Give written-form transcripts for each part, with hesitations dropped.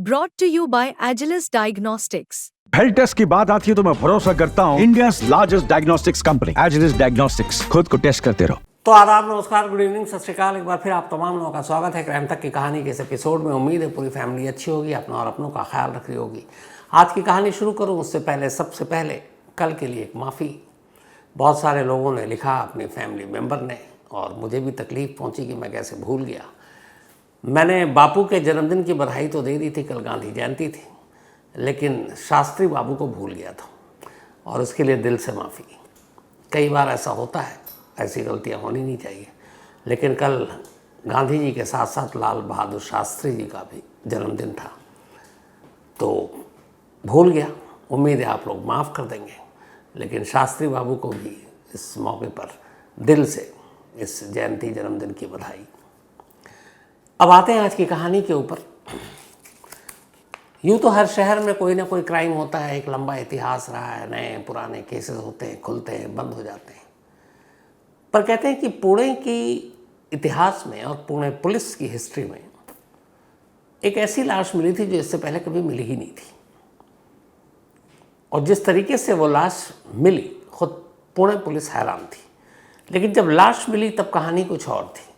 brought to you by Agilus Diagnostics. Health test की बात आती है तो मैं भरोसा करता हूँ India largest diagnostics company Agilus diagnostics. खुद को टेस्ट करते रहो। तो आदाब, नमस्कार, गुड इवनिंग, सत श्री अकाल। एक बार फिर आप तमाम लोगों का स्वागत है क्राइम तक की कहानी के इस एपिसोड में। उम्मीद है पूरी फैमिली अच्छी होगी, अपना और अपनों का ख्याल रख रही होगी। आज की कहानी शुरू करूँ उससे पहले सबसे पहले कल के लिए एक माफ़ी। बहुत सारे लोगों ने लिखा, अपनी फैमिली मेम्बर ने, और मुझे भी तकलीफ़ पहुँची कि मैं कैसे भूल गया। मैंने बापू के जन्मदिन की बधाई तो दे दी थी, कल गांधी जयंती थी, लेकिन शास्त्री बाबू को भूल गया था और उसके लिए दिल से माफ़ी। कई बार ऐसा होता है, ऐसी गलतियां होनी नहीं चाहिए, लेकिन कल गांधी जी के साथ साथ लाल बहादुर शास्त्री जी का भी जन्मदिन था तो भूल गया। उम्मीद है आप लोग माफ़ कर देंगे, लेकिन शास्त्री बाबू को भी इस मौके पर दिल से इस जयंती जन्मदिन की बधाई। अब आते हैं आज की कहानी के ऊपर। यूँ तो हर शहर में कोई ना कोई क्राइम होता है, एक लंबा इतिहास रहा है, नए पुराने केसेस होते हैं, खुलते हैं, बंद हो जाते हैं। पर कहते हैं कि पुणे की इतिहास में और पुणे पुलिस की हिस्ट्री में एक ऐसी लाश मिली थी जो इससे पहले कभी मिली ही नहीं थी। और जिस तरीके से वो लाश मिली, खुद पुणे पुलिस हैरान थी। लेकिन जब लाश मिली तब कहानी कुछ और थी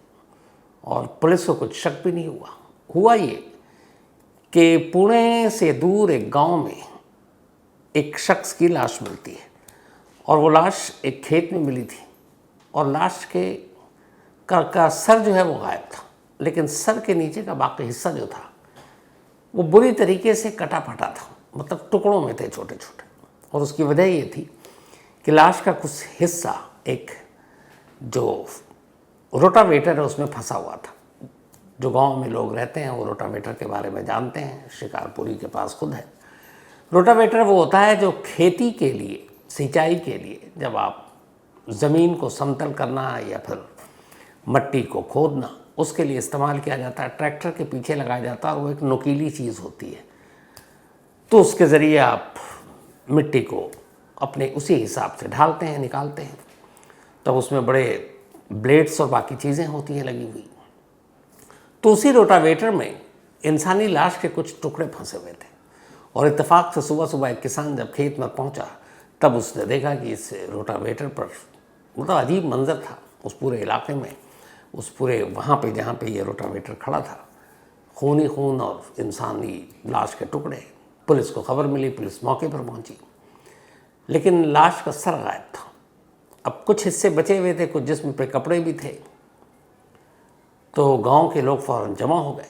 और पुलिस को कुछ शक भी नहीं हुआ। हुआ ये कि पुणे से दूर एक गांव में एक शख्स की लाश मिलती है और वो लाश एक खेत में मिली थी और लाश के का सर जो है वो गायब था, लेकिन सर के नीचे का बाकी हिस्सा जो था वो बुरी तरीके से कटा फटा था, मतलब टुकड़ों में थे, छोटे छोटे। और उसकी वजह ये थी कि लाश का कुछ हिस्सा एक जो रोटावेटर है उसमें फंसा हुआ था। जो गांव में लोग रहते हैं वो रोटावेटर के बारे में जानते हैं, शिकारपुरी के पास खुद है। रोटावेटर वो होता है जो खेती के लिए, सिंचाई के लिए, जब आप ज़मीन को समतल करना या फिर मट्टी को खोदना, उसके लिए इस्तेमाल किया जाता है। ट्रैक्टर के पीछे लगाया जाता है और वो एक नुकीली चीज़ होती है, तो उसके ज़रिए आप मिट्टी को अपने उसी हिसाब से ढालते हैं, निकालते हैं। तब उसमें बड़े ब्लेड्स और बाकी चीज़ें होती हैं लगी हुई। तो उसी रोटावेटर में इंसानी लाश के कुछ टुकड़े फंसे हुए थे और इत्तेफाक से सुबह सुबह एक किसान जब खेत में पहुंचा तब उसने देखा कि इस रोटावेटर पर, मतलब अजीब मंजर था उस पूरे इलाके में, उस पूरे वहाँ पे जहाँ पे ये रोटावेटर खड़ा था, खून ही खून और इंसानी लाश के टुकड़े। पुलिस को खबर मिली, पुलिस मौके पर पहुँची, लेकिन लाश का सर गायब था। अब कुछ हिस्से बचे हुए थे, कुछ जिस्म पे कपड़े भी थे। तो गांव के लोग फ़ौरन जमा हो गए।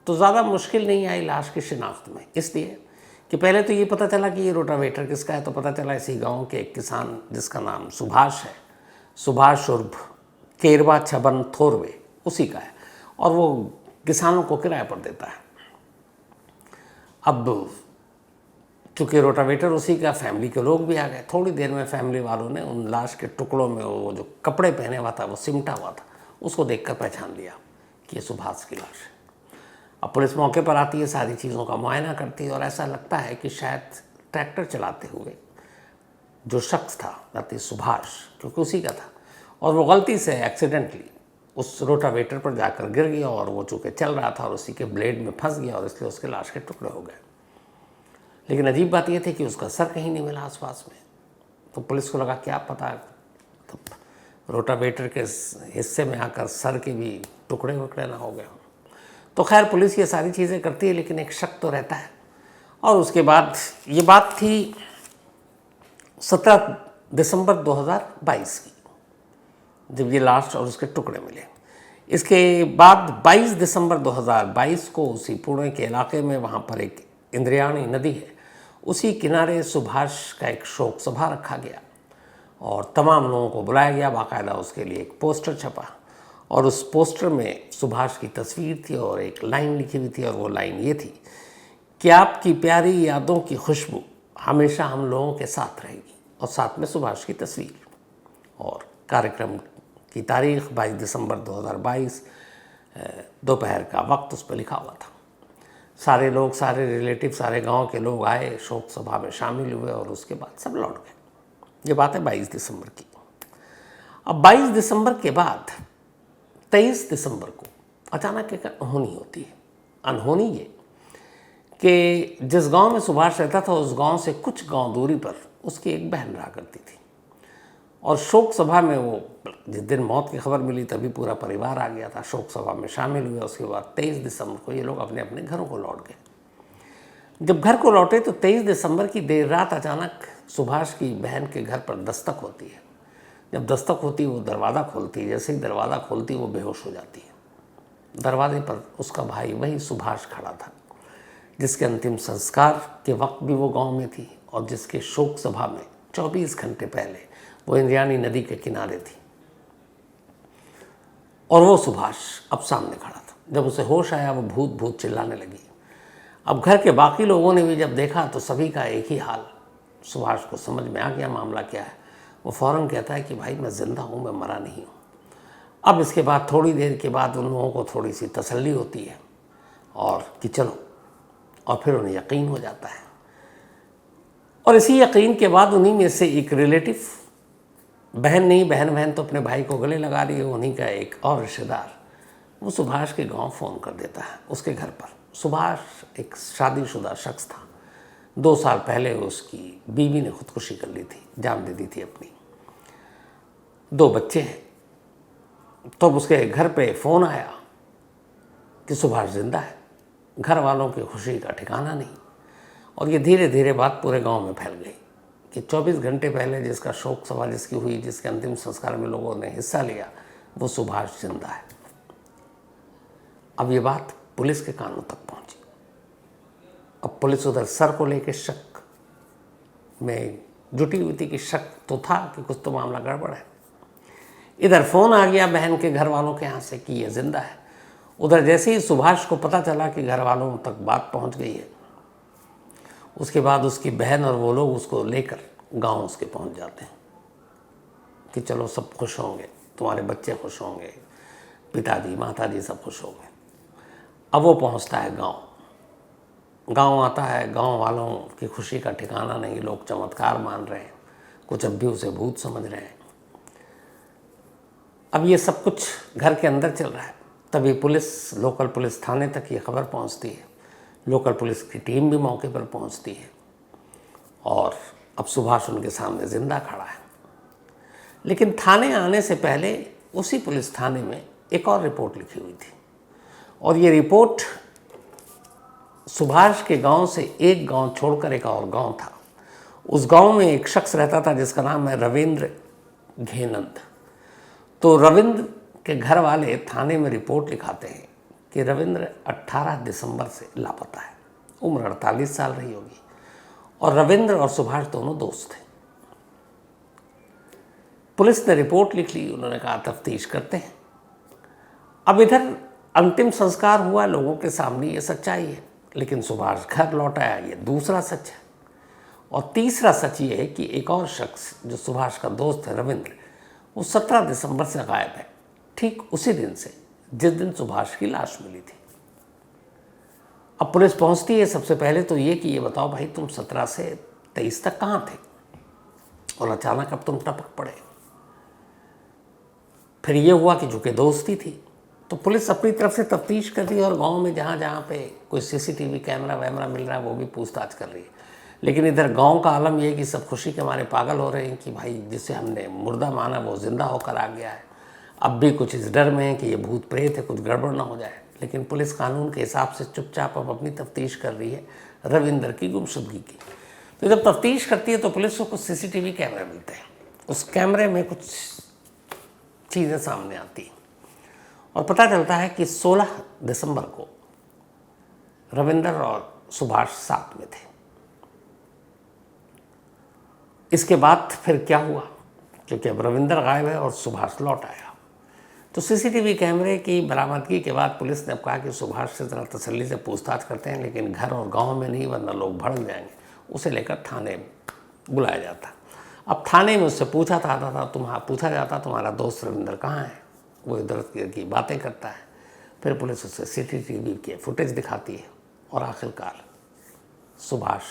तो ज़्यादा मुश्किल नहीं आई लाश की शिनाख्त में, इसलिए कि पहले तो ये पता चला कि ये रोटावेटर किसका है। तो पता चला इसी गांव के एक किसान जिसका नाम सुभाष है, सुभाष उर्फ केरवा छबन थोरवे, उसी का है और वो किसानों को किराए पर देता है। अब चूँकि रोटावेटर उसी का, फैमिली के लोग भी आ गए। थोड़ी देर में फैमिली वालों ने उन लाश के टुकड़ों में वो जो कपड़े पहने हुआ था, वो सिमटा हुआ था, उसको देखकर पहचान लिया कि ये सुभाष की लाश है। अब पुलिस मौके पर आती है, सारी चीज़ों का मुआयना करती है और ऐसा लगता है कि शायद ट्रैक्टर चलाते हुए जो शख्स था, यानी सुभाष, क्योंकि उसी का था, और वो गलती से एक्सीडेंटली उस रोटावेटर पर जाकर गिर गया और वो चूँकि चल रहा था और उसी के ब्लेड में फंस गया और इसलिए उसके लाश के टुकड़े हो गए। लेकिन अजीब बात यह थी कि उसका सर कहीं नहीं मिला आसपास में। तो पुलिस को लगा क्या पता तो रोटावेटर के हिस्से में आकर सर के भी टुकड़े वुकड़े ना हो गए हों। तो खैर पुलिस ये सारी चीज़ें करती है, लेकिन एक शक तो रहता है। और उसके बाद ये बात थी 17 दिसंबर 2022 की, जब ये लाश और उसके टुकड़े मिले। इसके बाद 22 दिसंबर 2022 को उसी पुणे के इलाके में, वहाँ पर एक इंद्रायणी नदी है, उसी किनारे सुभाष का एक शोक सभा रखा गया और तमाम लोगों को बुलाया गया। बाकायदा उसके लिए एक पोस्टर छपा और उस पोस्टर में सुभाष की तस्वीर थी और एक लाइन लिखी हुई थी, और वो लाइन ये थी कि आपकी प्यारी यादों की खुशबू हमेशा हम लोगों के साथ रहेगी, और साथ में सुभाष की तस्वीर। और कार्यक्रम की तारीख 22 दिसंबर 2022 दोपहर का वक्त उस पर लिखा हुआ था। सारे लोग, सारे रिलेटिव, सारे गांव के लोग आए, शोक सभा में शामिल हुए और उसके बाद सब लौट गए। ये बात है 22 दिसंबर की। अब 22 दिसंबर के बाद 23 दिसंबर को अचानक एक अनहोनी होती है। अनहोनी ये कि जिस गांव में सुभाष रहता था उस गांव से कुछ गांव दूरी पर उसकी एक बहन रहा करती थी। और शोक सभा में वो जिस दिन मौत की खबर मिली तभी पूरा परिवार आ गया था, शोक सभा में शामिल हुए। उसके बाद 23 दिसंबर को ये लोग अपने अपने घरों को लौट गए। जब घर को लौटे तो 23 दिसंबर की देर रात अचानक सुभाष की बहन के घर पर दस्तक होती है। जब दस्तक होती है वो दरवाज़ा खोलती है, जैसे ही दरवाज़ा खोलती है वो बेहोश हो जाती है। दरवाजे पर उसका भाई वही सुभाष खड़ा था, जिसके अंतिम संस्कार के वक्त भी वो गांव में थी और जिसके शोक सभा में 24 घंटे पहले वो इंद्रायणी नदी के किनारे थी। और वो सुभाष अब सामने खड़ा था। जब उसे होश आया वो भूत भूत चिल्लाने लगी। अब घर के बाकी लोगों ने भी जब देखा तो सभी का एक ही हाल। सुभाष को समझ में आ गया मामला क्या है। वो फौरन कहता है कि भाई मैं जिंदा हूँ, मैं मरा नहीं हूँ। अब इसके बाद थोड़ी देर के बाद उन लोगों को थोड़ी सी तसल्ली होती है और कि चलो, और फिर उन्हें यकीन हो जाता है। और इसी यकीन के बाद उन्हीं में से एक रिलेटिव, बहन नहीं, बहन तो अपने भाई को गले लगा रही है, उन्हीं का एक और रिश्तेदार, वो सुभाष के गांव फ़ोन कर देता है उसके घर पर। सुभाष एक शादीशुदा शख्स था। 2 साल पहले उसकी बीवी ने खुदकुशी कर ली थी, जान दे दी थी अपनी। 2 बच्चे हैं। तो उसके घर पे फ़ोन आया कि सुभाष जिंदा है। घर वालों की खुशी का ठिकाना नहीं। और ये धीरे धीरे बात पूरे गांव में फैल गई कि 24 घंटे पहले जिसका शोक सभा जिसकी हुई, जिसके अंतिम संस्कार में लोगों ने हिस्सा लिया, वो सुभाष जिंदा है। अब ये बात पुलिस के कानों तक पहुंची। अब पुलिस उधर सर को लेकर शक में जुटी हुई थी कि शक तो था कि कुछ तो मामला गड़बड़ है। इधर फ़ोन आ गया बहन के घर वालों के यहाँ से कि ये जिंदा है। उधर जैसे ही सुभाष को पता चला कि घर वालों तक बात पहुंच गई है, उसके बाद उसकी बहन और वो लोग उसको लेकर गांव उसके पहुंच जाते हैं कि चलो सब खुश होंगे, तुम्हारे बच्चे खुश होंगे, पिताजी माताजी सब खुश होंगे। अब वो पहुंचता है गांव आता है। गांव वालों की खुशी का ठिकाना नहीं, लोग चमत्कार मान रहे हैं, कुछ अब भी उसे भूत समझ रहे हैं। अब ये सब कुछ घर के अंदर चल रहा है। तभी पुलिस, लोकल पुलिस थाने तक ये खबर पहुंचती है। लोकल पुलिस की टीम भी मौके पर पहुंचती है और अब सुभाष उनके सामने जिंदा खड़ा है। लेकिन थाने आने से पहले उसी पुलिस थाने में एक और रिपोर्ट लिखी हुई थी। और ये रिपोर्ट सुभाष के गांव से एक गांव छोड़कर एक और गांव था। उस गांव में एक शख्स रहता था जिसका नाम है रविंद्र घेनंद। तो रविंद्र के घर वाले थाने में रिपोर्ट लिखाते हैं कि रविंद्र 18 दिसंबर से लापता है। उम्र 48 साल रही होगी। और रविंद्र और सुभाष दोनों दोस्त थे। पुलिस ने रिपोर्ट लिख ली। उन्होंने कहा तफ्तीश करते हैं। अब इधर अंतिम संस्कार हुआ, लोगों के सामने ये सच्चाई है। लेकिन सुभाष घर लौट आया, ये दूसरा सच है। और तीसरा सच ये है कि एक और शख्स जो सुभाष का दोस्त है रविंद्र, वो 17 दिसंबर से गायब है, ठीक उसी दिन से जिस दिन सुभाष की लाश मिली थी। अब पुलिस पहुंचती है सबसे पहले तो ये कि ये बताओ भाई तुम 17 से 23 तक कहाँ थे और अचानक अब तुम टपक पड़े। फिर ये हुआ कि चूंकि दोस्ती थी तो पुलिस अपनी तरफ से तफ्तीश कर रही है और गांव में जहाँ जहाँ पे कोई सीसीटीवी कैमरा वैमरा मिल रहा है वो भी पूछताछ कर रही है। लेकिन इधर गांव का आलम ये है कि सब खुशी के मारे पागल हो रहे हैं कि भाई जिसे हमने मुर्दा माना वो जिंदा होकर आ गया है। अब भी कुछ इस डर में है कि ये भूत प्रेत है, कुछ गड़बड़ ना हो जाए। लेकिन पुलिस कानून के हिसाब से चुपचाप अब अपनी तफ्तीश कर रही है रविंद्र की गुमशुदगी की। तो जब तफ्तीश करती है तो पुलिस को कुछ सीसीटीवी कैमरे मिलते हैं। उस कैमरे में कुछ चीज़ें सामने आती हैं और पता चलता है कि 16 दिसंबर को रविंद्र और सुभाष साथ में थे। इसके बाद फिर क्या हुआ, क्योंकि अब रविंद्र गायब है और सुभाष लौट आया, तो सीसीटीवी कैमरे की बरामदगी के बाद पुलिस ने अब कहा कि सुभाष से ज़रा तसल्ली से पूछताछ करते हैं, लेकिन घर और गांव में नहीं, वरना लोग भड़क जाएंगे। उसे लेकर थाने बुलाया जाता। अब थाने में उससे पूछा जाता तुम्हारा दोस्त रविंद्र कहाँ है। वो इधर की बातें करता है। फिर पुलिस उसे सीसीटीवी के फुटेज दिखाती है और आखिरकार सुभाष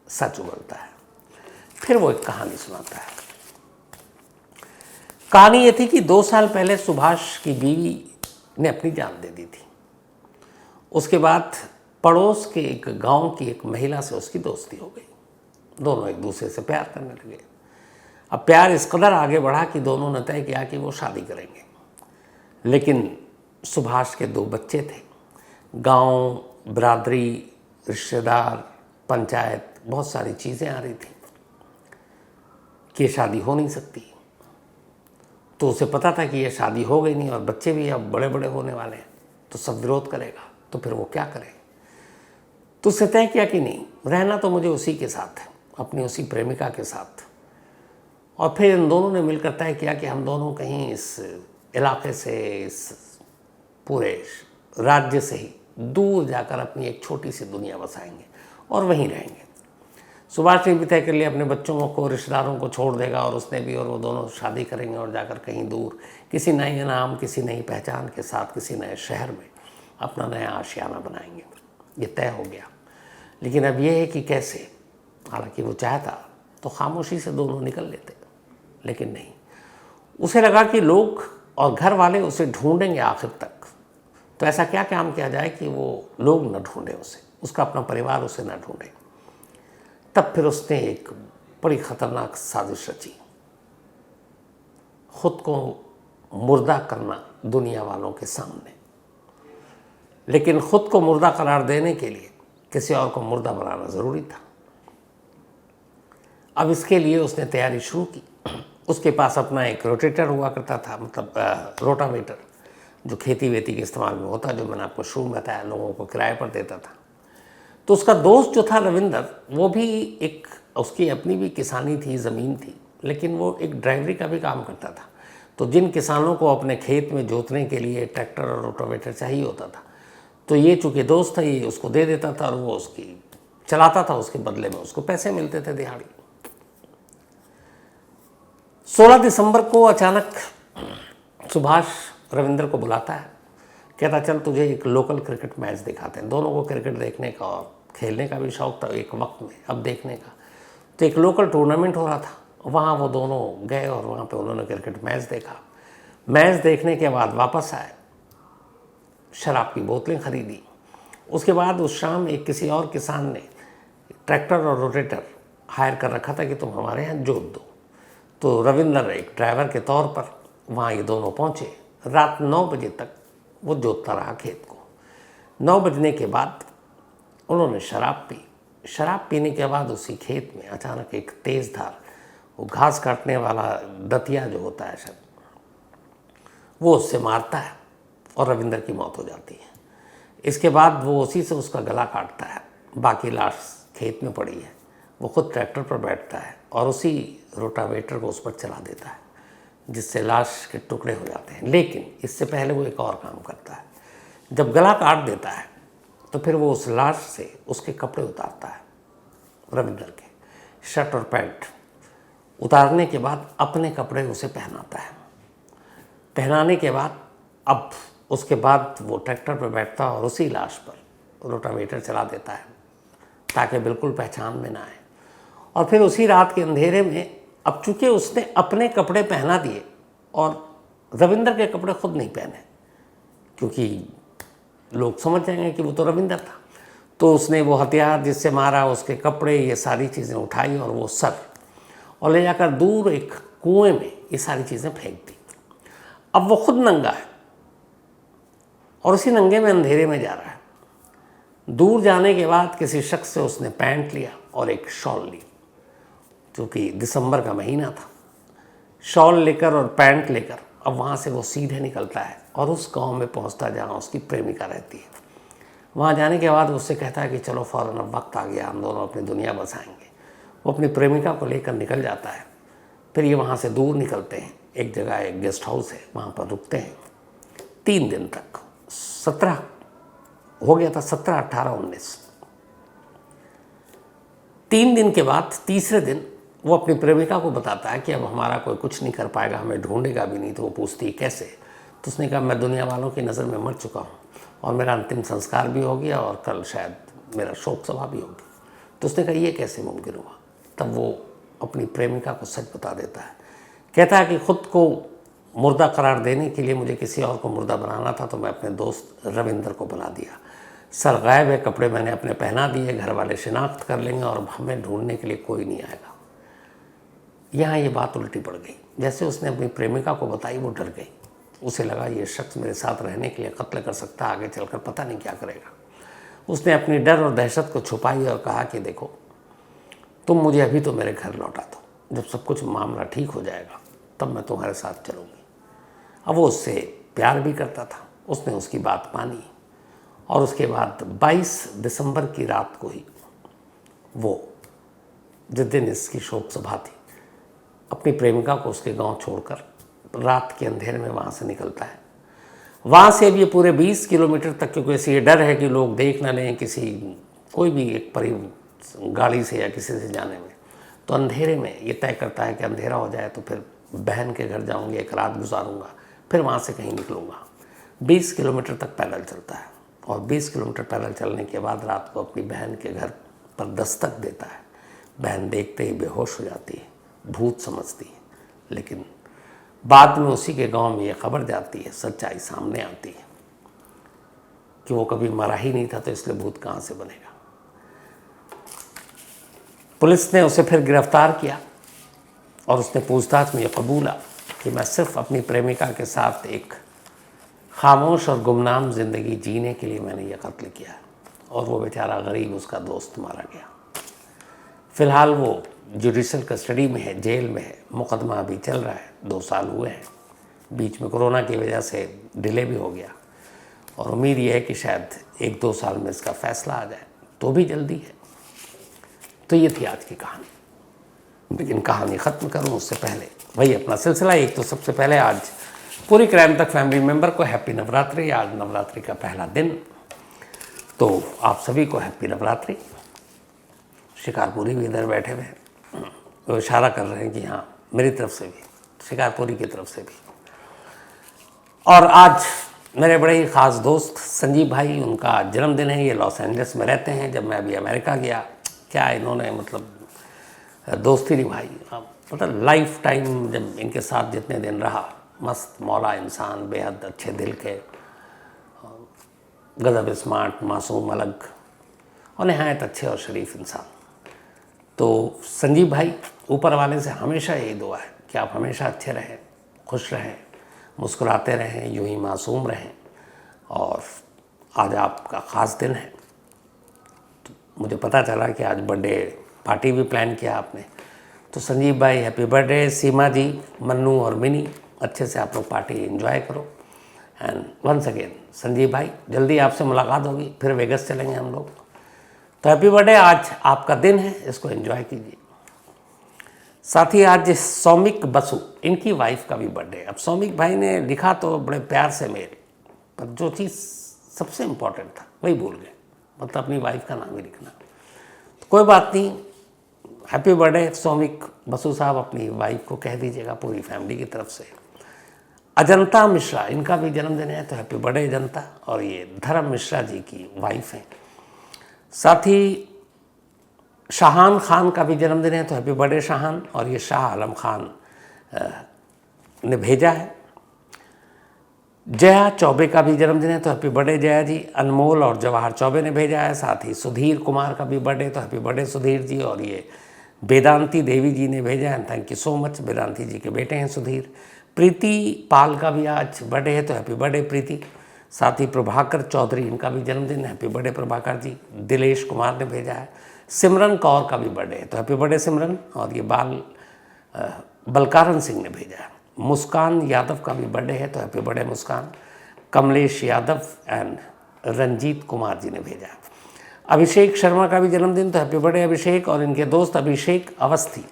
सच उगलता है। फिर वो एक कहानी सुनाता है। कहानी ये थी कि 2 साल पहले सुभाष की बीवी ने अपनी जान दे दी थी। उसके बाद पड़ोस के एक गांव की एक महिला से उसकी दोस्ती हो गई। दोनों एक दूसरे से प्यार करने लगे। अब प्यार इस कदर आगे बढ़ा कि दोनों ने तय किया कि वो शादी करेंगे। लेकिन सुभाष के 2 बच्चे थे। गांव, बिरादरी, रिश्तेदार, पंचायत, बहुत सारी चीज़ें आ रही थी कि ये शादी हो नहीं सकती। तो उसे पता था कि ये शादी हो गई नहीं और बच्चे भी अब बड़े बड़े होने वाले हैं, तो सब विरोध करेगा, तो फिर वो क्या करे। तो उसने तय किया कि नहीं, रहना तो मुझे उसी के साथ है, अपनी उसी प्रेमिका के साथ। और फिर इन दोनों ने मिलकर तय किया कि हम दोनों कहीं इस इलाके से, इस पूरे राज्य से ही दूर जाकर अपनी एक छोटी सी दुनिया बसाएंगे और वहीं रहेंगे। सुभाष ने भी तय कर लिया अपने बच्चों को, रिश्तेदारों को छोड़ देगा, और उसने भी, और वो दोनों शादी करेंगे और जाकर कहीं दूर किसी नए नाम, किसी नई पहचान के साथ किसी नए शहर में अपना नया आशियाना बनाएंगे। ये तय हो गया। लेकिन अब ये है कि कैसे। हालांकि वो चाहता तो खामोशी से दोनों निकल लेते, लेकिन नहीं। उसे लगा कि लोग और घर वाले उसे ढूंढेंगे आखिर तक, तो ऐसा क्या काम किया जाए कि वो लोग न ढूंढे उसे, उसका अपना परिवार उसे न ढूंढे। तब फिर उसने एक बड़ी खतरनाक साजिश रची, खुद को मुर्दा करना दुनिया वालों के सामने। लेकिन खुद को मुर्दा करार देने के लिए किसी और को मुर्दा बनाना ज़रूरी था। अब इसके लिए उसने तैयारी शुरू की। उसके पास अपना एक रोटेटर हुआ करता था, मतलब रोटावेटर, जो खेती वेती के इस्तेमाल में होता, जो मैंने आपको शुरू में बताया, लोगों को किराए पर देता था। तो उसका दोस्त जो था रविंदर, वो भी एक, उसकी अपनी भी किसानी थी, ज़मीन थी, लेकिन वो एक ड्राइवरी का भी काम करता था। तो जिन किसानों को अपने खेत में जोतने के लिए ट्रैक्टर और रोटावेटर चाहिए होता था, तो ये चूँकि दोस्त था, ये उसको दे देता था और वो उसकी चलाता था, उसके बदले में उसको पैसे मिलते थे दिहाड़ी। 16 दिसंबर को अचानक सुभाष रविंदर को बुलाता है, कहता चल तुझे एक लोकल क्रिकेट मैच दिखाते हैं। दोनों को क्रिकेट देखने का और खेलने का भी शौक था एक वक्त में, अब देखने का। तो एक लोकल टूर्नामेंट हो रहा था, वहाँ वो दोनों गए और वहाँ पे उन्होंने क्रिकेट मैच देखा। मैच देखने के बाद वापस आए, शराब की बोतलें खरीदी। उसके बाद उस शाम एक किसी और किसान ने ट्रैक्टर और रोटेटर हायर कर रखा था कि तुम हमारे यहाँ जोत दो। तो रविंदर एक ड्राइवर के तौर पर वहाँ ये दोनों पहुँचे। रात 9 बजे तक वो जोतता रहा खेत को। 9 बजने के बाद उन्होंने शराब पी। शराब पीने के बाद उसी खेत में अचानक एक तेज़ धार, वो घास काटने वाला दतिया जो होता है शायद, वो उससे मारता है और रविंदर की मौत हो जाती है। इसके बाद वो उसी से उसका गला काटता है। बाकी लाश खेत में पड़ी है। वो खुद ट्रैक्टर पर बैठता है और उसी रोटावेटर को उस पर चला देता है, जिससे लाश के टुकड़े हो जाते हैं। लेकिन इससे पहले वो एक और काम करता है। जब गला काट देता है तो फिर वो उस लाश से उसके कपड़े उतारता है, रविंदर के शर्ट और पैंट उतारने के बाद अपने कपड़े उसे पहनाता है। पहनाने के बाद अब उसके बाद वो ट्रैक्टर पर बैठता है और उसी लाश पर रोटावेटर चला देता है ताकि बिल्कुल पहचान में ना आए। और फिर उसी रात के अंधेरे में, अब चूंकि उसने अपने कपड़े पहना दिए और रविंदर के कपड़े खुद नहीं पहने, क्योंकि लोग समझ जाएंगे कि वो तो रविंदर था, तो उसने वो हथियार जिससे मारा, उसके कपड़े, ये सारी चीज़ें उठाई और वो सर, और ले जाकर दूर एक कुएं में ये सारी चीज़ें फेंक दी। अब वो खुद नंगा है और उसी नंगे में अंधेरे में जा रहा है। दूर जाने के बाद किसी शख्स से उसने पैंट लिया और एक शॉल ली, क्योंकि दिसंबर का महीना था। शॉल लेकर और पैंट लेकर अब वहाँ से वो सीधे निकलता है और उस गांव में पहुँचता जहाँ उसकी प्रेमिका रहती है। वहाँ जाने के बाद उससे कहता है कि चलो फ़ौरन अब वक्त आ गया, हम दोनों अपनी दुनिया बसाएंगे। वो अपनी प्रेमिका को लेकर निकल जाता है। फिर ये वहाँ से दूर निकलते हैं, एक जगह एक गेस्ट हाउस है, वहाँ पर रुकते हैं 3 दिन तक। 17 हो गया था, 17, 18, 19। 3 दिन के बाद तीसरे दिन वो अपनी प्रेमिका को बताता है कि अब हमारा कोई कुछ नहीं कर पाएगा, हमें ढूंढेगा भी नहीं। तो वो पूछती है कैसे? तो उसने कहा मैं दुनिया वालों की नज़र में मर चुका हूँ और मेरा अंतिम संस्कार भी हो गया और कल शायद मेरा शोक सभा भी होगी। तो उसने कहा ये कैसे मुमकिन हुआ? तब वो अपनी प्रेमिका को सच बता देता है। कहता है कि खुद को मुर्दा करार देने के लिए मुझे किसी और को मुर्दा बनाना था, तो मैं अपने दोस्त रविंदर को बुला दिया। सर गायब है, कपड़े मैंने अपने पहना दिए, घर वाले शिनाख्त कर लेंगे और हमें ढूंढने के लिए कोई नहीं आएगा। यहाँ ये बात उल्टी पड़ गई। जैसे उसने अपनी प्रेमिका को बताई वो डर गई। उसे लगा ये शख्स मेरे साथ रहने के लिए कत्ल कर सकता है, आगे चलकर पता नहीं क्या करेगा। उसने अपनी डर और दहशत को छुपाई और कहा कि देखो तुम मुझे अभी तो मेरे घर लौटा दो, जब सब कुछ मामला ठीक हो जाएगा तब मैं तुम्हारे साथ चलूँगी। अब वो उससे प्यार भी करता था। उसने उसकी बात मानी और उसके बाद 22 दिसंबर की रात को ही वो, जिस दिन इसकी शोक सभा थी, अपनी प्रेमिका को उसके गांव छोड़कर रात के अंधेरे में वहाँ से निकलता है। वहाँ से अब ये पूरे 20 किलोमीटर तक, क्योंकि इसे ये डर है कि लोग देख ना लें किसी कोई भी एक गाड़ी से या किसी से जाने में, तो अंधेरे में ये तय करता है कि अंधेरा हो जाए तो फिर बहन के घर जाऊँगी, एक रात गुजारूँगा, फिर वहाँ से कहीं निकलूँगा। 20 किलोमीटर तक पैदल चलता है और 20 किलोमीटर पैदल चलने के बाद रात को अपनी बहन के घर पर दस्तक देता है। बहन देखते ही बेहोश हो जाती है, भूत समझती है, लेकिन बाद में उसी के गांव में ये खबर जाती है, सच्चाई सामने आती है कि वो कभी मरा ही नहीं था, तो इसलिए भूत कहाँ से बनेगा। पुलिस ने उसे फिर गिरफ्तार किया और उसने पूछताछ में ये कबूला कि मैं सिर्फ अपनी प्रेमिका के साथ एक खामोश और गुमनाम ज़िंदगी जीने के लिए मैंने यह कत्ल किया और वो बेचारा गरीब उसका दोस्त मारा गया। फ़िलहाल वो जुडिशल कस्टडी में है, जेल में है। मुकदमा अभी चल रहा है, 2 साल हुए हैं। बीच में कोरोना की वजह से डिले भी हो गया और उम्मीद ये है कि शायद 1-2 साल में इसका फैसला आ जाए, तो भी जल्दी है। तो ये थी आज की कहानी। लेकिन कहानी ख़त्म करूँ उससे पहले वही अपना सिलसिला। एक तो सबसे पहले आज पूरी क्राइम तक फैमिली मेम्बर को हैप्पी नवरात्रि। आज नवरात्रि का पहला दिन, तो आप सभी को हैप्पी नवरात्रि। शिकारपुरी भी इधर बैठे हुए हैं, वो इशारा कर रहे हैं कि हाँ मेरी तरफ से भी, शिकारपुरी की तरफ से भी। और आज मेरे बड़े ही ख़ास दोस्त संजीव भाई, उनका जन्मदिन है। ये लॉस एंजल्स में रहते हैं। जब मैं अभी अमेरिका गया, क्या इन्होंने मतलब दोस्ती निभाई, मतलब लाइफ टाइम जब इनके साथ जितने दिन रहा, मस्त मौला इंसान, बेहद अच्छे दिल के, गजब स्मार्ट, मासूम, अलग और नहायत अच्छे और शरीफ इंसान। तो संजीव भाई, ऊपर वाले से हमेशा यही दुआ है कि आप हमेशा अच्छे रहें, खुश रहें, मुस्कुराते रहें, यूं ही मासूम रहें। और आज आपका ख़ास दिन है, तो मुझे पता चला कि आज बर्थडे पार्टी भी प्लान किया आपने। तो संजीव भाई हैप्पी बर्थडे। सीमा जी, मन्नू और मिनी, अच्छे से आप लोग पार्टी एंजॉय करो। एंड वंस अगेन संजीव भाई, जल्दी आपसे मुलाकात होगी, फिर वेगस चलेंगे हम लोग। तो हैप्पी बर्थडे, आज आपका दिन है, इसको एंजॉय कीजिए। साथ ही आज सौमिक बसु, इनकी वाइफ का भी बर्थडे। अब सौमिक भाई ने लिखा तो बड़े प्यार से मेल, पर जो चीज़ सबसे इम्पोर्टेंट था वही भूल गए, मतलब अपनी वाइफ का नाम ही लिखना। तो कोई बात नहीं, हैप्पी बर्थडे सौमिक बसु साहब, अपनी वाइफ को कह दीजिएगा पूरी फैमिली की तरफ से। अजंता मिश्रा, इनका भी जन्मदिन है, तो हैप्पी बर्थडे अजंता। और ये धर्म मिश्रा जी की वाइफ हैं। साथ ही शाहान खान का भी जन्मदिन है, तो हैप्पी बर्थडे शाहान। और ये शाह आलम खान ने भेजा है। जया चौबे का भी जन्मदिन है, तो हैप्पी बर्थडे जया जी। अनमोल और जवाहर चौबे ने भेजा है। साथ ही सुधीर कुमार का भी बर्थडे, तो हैप्पी बर्थडे सुधीर जी। और ये वेदांती देवी जी ने भेजा है, thank you so much. Vedanti जी के बेटे हैं सुधीर। प्रीति पाल का भी आज बर्थडे है, तो हैप्पी बर्थडे प्रीति। साथ ही प्रभाकर चौधरी, इनका भी जन्मदिन है, हैप्पी बर्थडे प्रभाकर जी। दिलेश कुमार ने भेजा है। सिमरन कौर का भी बर्थडे है, तो हैप्पी बर्थडे सिमरन। और ये बलकारन सिंह ने भेजा है। मुस्कान यादव का भी बर्थडे है, तो happy birthday Muskaan. Kamlesh Yadav and Ranjit Kumar ji ने भेजा है। अभिषेक शर्मा का भी जन्मदिन, तो हैप्पी बर्थडे अभिषेक। और इनके दोस्त अभिषेक अवस्थी,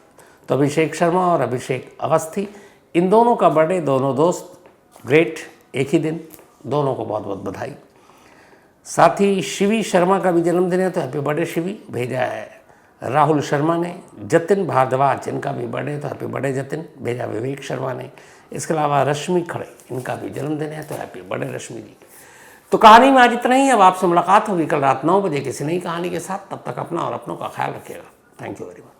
तो अभिषेक शर्मा और अभिषेक अवस्थी, इन दोनों का बर्थडे, दोनों दोस्त ग्रेट, एक ही दिन, दोनों को बहुत बहुत बधाई। साथ ही शिवी शर्मा का भी जन्मदिन है, तो हैप्पी बर्थडे शिवी, भेजा है राहुल शर्मा ने। जतिन भारद्वाज, इनका भी बर्थडे, तो हैप्पी बर्थडे जतिन, भेजा विवेक शर्मा ने। इसके अलावा रश्मि खड़े, इनका भी जन्मदिन है, तो हैप्पी बर्थडे रश्मि जी। तो कहानी में आज इतना ही। अब आपसे मुलाकात होगी कल रात 9 बजे किसी नई कहानी के साथ। तब तक अपना और अपनों का ख्याल रखिएगा। Thank you very much.